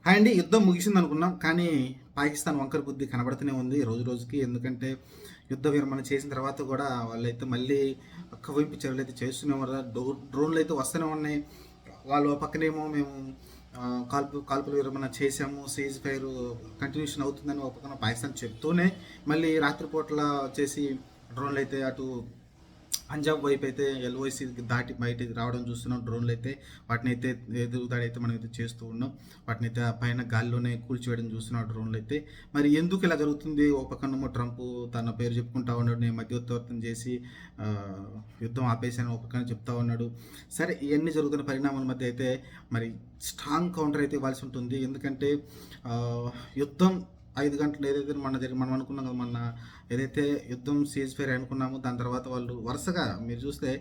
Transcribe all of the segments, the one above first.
Hi అండి. యుద్ధం ముగిసింది అనుకున్నాం. కానీ పాకిస్తాన్ వంకర బుద్ధి కనబడుతూనే ఉంది రోజు రోజుకి. ఎందుకంటే యుద్ధ విరమణ చేసిన తర్వాత కూడా వాళ్ళైతే మళ్ళీ కవ్వింపు చర్యలైతే చేస్తూనే ఉన్నారు. డ్రోన్లు అయితే వస్తూనే ఉన్నాయి. వాళ్ళు పక్కనేమో మేము కాల్పుల విరమణ చేశాము, సీజ్ ఫైర్ కంటిన్యూషన్ అవుతుందని ఒక పక్కన పాకిస్తాన్ చెప్తూనే మళ్ళీ రాత్రిపూట్ల వచ్చేసి డ్రోన్లు అయితే అటు పంజాబ్ వైపు అయితే ఎల్ఓసి దాటి బయట రావడం చూస్తున్నాం. డ్రోన్లు అయితే వాటిని అయితే ఎదురుదాడి అయితే మనం అయితే చేస్తూ ఉన్నాం. వాటిని అయితే పైన గాల్లోనే కూల్చివేయడం చూస్తున్నాం డ్రోన్లు అయితే. మరి ఎందుకు ఇలా జరుగుతుంది? ఒక పక్కనేమో ట్రంప్ తన పేరు చెప్పుకుంటా ఉన్నాడు, నేను మధ్యవర్తిత్వం చేసి యుద్ధం ఆపేసాను ఒక పక్కన చెప్తా ఉన్నాడు. సరే, ఇవన్నీ జరుగుతున్న పరిణామాల మధ్య అయితే మరి స్ట్రాంగ్ కౌంటర్ అయితే ఇవ్వాల్సి ఉంటుంది. ఎందుకంటే యుద్ధం 5 గంటలు ఏదైతే మనం అనుకున్నాం కదా, మొన్న ఏదైతే యుద్ధం సీజ్ ఫైర్ అనుకున్నామో దాని తర్వాత వాళ్ళు వరుసగా మీరు చూస్తే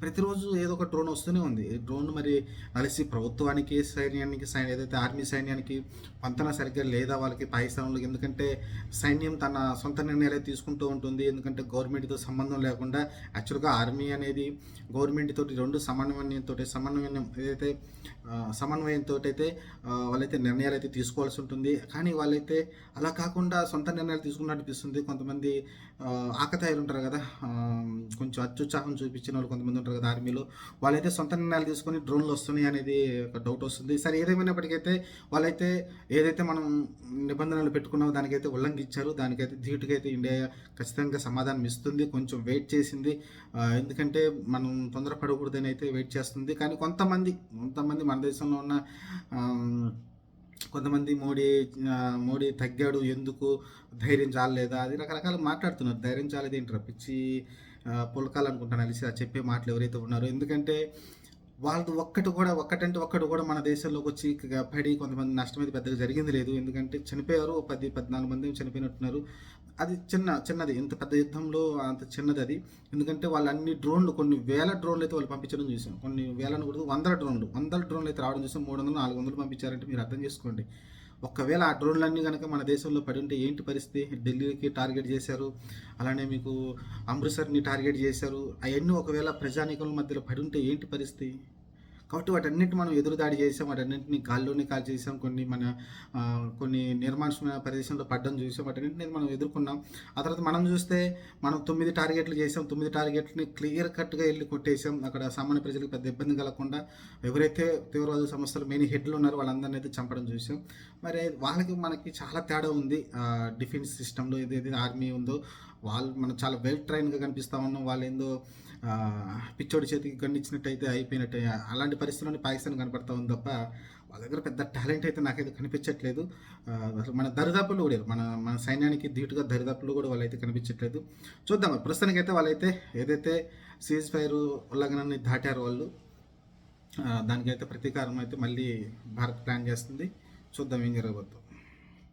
ప్రతిరోజు ఏదో ఒక డ్రోన్ వస్తూనే ఉంది. ఈ డ్రోన్ మరి కలిసి ప్రభుత్వానికి, సైన్యానికి, ఏదైతే ఆర్మీ సైన్యానికి పంతన సరిగ్గా లేదా వాళ్ళకి పాకిస్తాన్లో. ఎందుకంటే సైన్యం తన సొంత నిర్ణయాలే తీసుకుంటూ ఉంటుంది. ఎందుకంటే గవర్నమెంట్తో సంబంధం లేకుండా యాక్చువల్గా ఆర్మీ అనేది గవర్నమెంట్ తోటి రెండు సమన్వయంతో అయితే వాళ్ళైతే నిర్ణయాలు అయితే తీసుకోవాల్సి ఉంటుంది. కానీ వాళ్ళైతే అలా కాకుండా సొంత నిర్ణయాలు తీసుకున్నట్టు అనిపిస్తుంది. కొంతమంది ఆకతాయిలు ఉంటారు కదా, కొంచెం అత్యుత్సాహం చూపించిన వాళ్ళు కొంతమంది ఉంటారు కదా ఆర్మీలో, వాళ్ళైతే సొంత నిర్ణయాలు తీసుకొని డ్రోన్లు వస్తున్నాయి అనేది ఒక డౌట్ వస్తుంది. సరే, ఏదేమైనప్పటికైతే వాళ్ళైతే ఏదైతే మనం నిబంధనలు పెట్టుకున్నామో దానికైతే ఉల్లంఘించారు. దానికైతే ధీటుకైతే ఇండియా ఖచ్చితంగా సమాధానం ఇస్తుంది. కొంచెం వెయిట్ చేసింది, ఎందుకంటే మనం తొందరపడకూడదని అయితే వెయిట్ చేస్తుంది. కానీ కొంతమంది మన దేశంలో ఉన్న కొంతమంది మోడీ తగ్గాడు, ఎందుకు ధైర్యం చాలలేదా, అది రకరకాలు మాట్లాడుతున్నారు. ధైర్యం చాలేదు ఏంటి, పిచ్చి పులకాలు అనుకుంటాను కలిసి ఆ చెప్పే మాటలు ఎవరైతే ఉన్నారో. ఎందుకంటే వాళ్ళది ఒక్కటి కూడా మన దేశంలోకి వచ్చి పడి కొంతమంది నష్టం అయితే పెద్దగా జరిగింది లేదు. ఎందుకంటే చనిపోయారు, 14 మంది చనిపోయినట్టున్నారు. అది చిన్నది, ఇంత పెద్ద యుద్ధంలో అంత చిన్నది అది. ఎందుకంటే వాళ్ళు అన్ని డ్రోన్లు, కొన్ని వేల డ్రోన్లు అయితే వాళ్ళు పంపించడం చూసాం. కొన్ని వేలను కూడా వందల డ్రోన్లు అయితే రావడం చూసాం. 300-400 పంపించారంటే మీరు అర్థం చేసుకోండి. ఒకవేళ ఆ డ్రోన్లన్నీ కనుక మన దేశంలో పడి ఉంటే ఏంటి పరిస్థితి? ఢిల్లీకి టార్గెట్ చేశారు, అలానే మీకు అమృత్సర్ని టార్గెట్ చేశారు. అవన్నీ ఒకవేళ ప్రజానీకం మధ్యలో పడి ఉంటే ఏంటి పరిస్థితి? కాబట్టి వాటన్నిటి మనం ఎదురుదాడి చేసాం, వాటన్నింటినీ గాల్లోనే కాల్ చేసాం. కొన్ని నిర్మానుష్యమైన ప్రదేశంలో పడ్డం చూసాం. వాటన్నింటినీ మనం ఎదుర్కొన్నాం. ఆ తర్వాత మనం చూస్తే మనం 9 టార్గెట్లు చేసాం. 9 టార్గెట్ని క్లియర్ కట్గా వెళ్ళి కొట్టేసాం. అక్కడ సామాన్య ప్రజలకు పెద్ద ఇబ్బంది కలగకుండా ఎవరైతే తీవ్రవాద సంస్థలు మెయిన్ హెడ్లు ఉన్నారో వాళ్ళందరినీ అయితే చంపడం చూసాం. మరి వాళ్ళకి మనకి చాలా తేడా ఉంది. డిఫెన్స్ సిస్టంలో ఏదైతే ఆర్మీ ఉందో వాళ్ళు మనం చాలా వెల్ ట్రైన్గా కనిపిస్తూ ఉన్నాం. వాళ్ళు ఏందో పిచ్చోడి చేతికి గన్నిచ్చినట్టు అయితే అయిపోయినట్టు అలాంటి పరిస్థితుల్లోనే పాకిస్తాన్ కనపడతా ఉంది తప్ప వాళ్ళ దగ్గర పెద్ద టాలెంట్ అయితే నాకైతే కనిపించట్లేదు. అసలు మన దరిదాపుల్లో కూడా మన సైన్యానికి ధీటుగా దరిదాపుల్లో కూడా వాళ్ళైతే కనిపించట్లేదు. చూద్దాం. ప్రస్తుతానికైతే వాళ్ళైతే ఏదైతే సీజ్ ఫైర్ ఉల్లంఘనని దాటారో వాళ్ళు, దానికైతే ప్రతీకారం అయితే మళ్ళీ భారత్ ప్లాన్ చేస్తుంది. చూద్దాం ఏం జరగబోతుందో.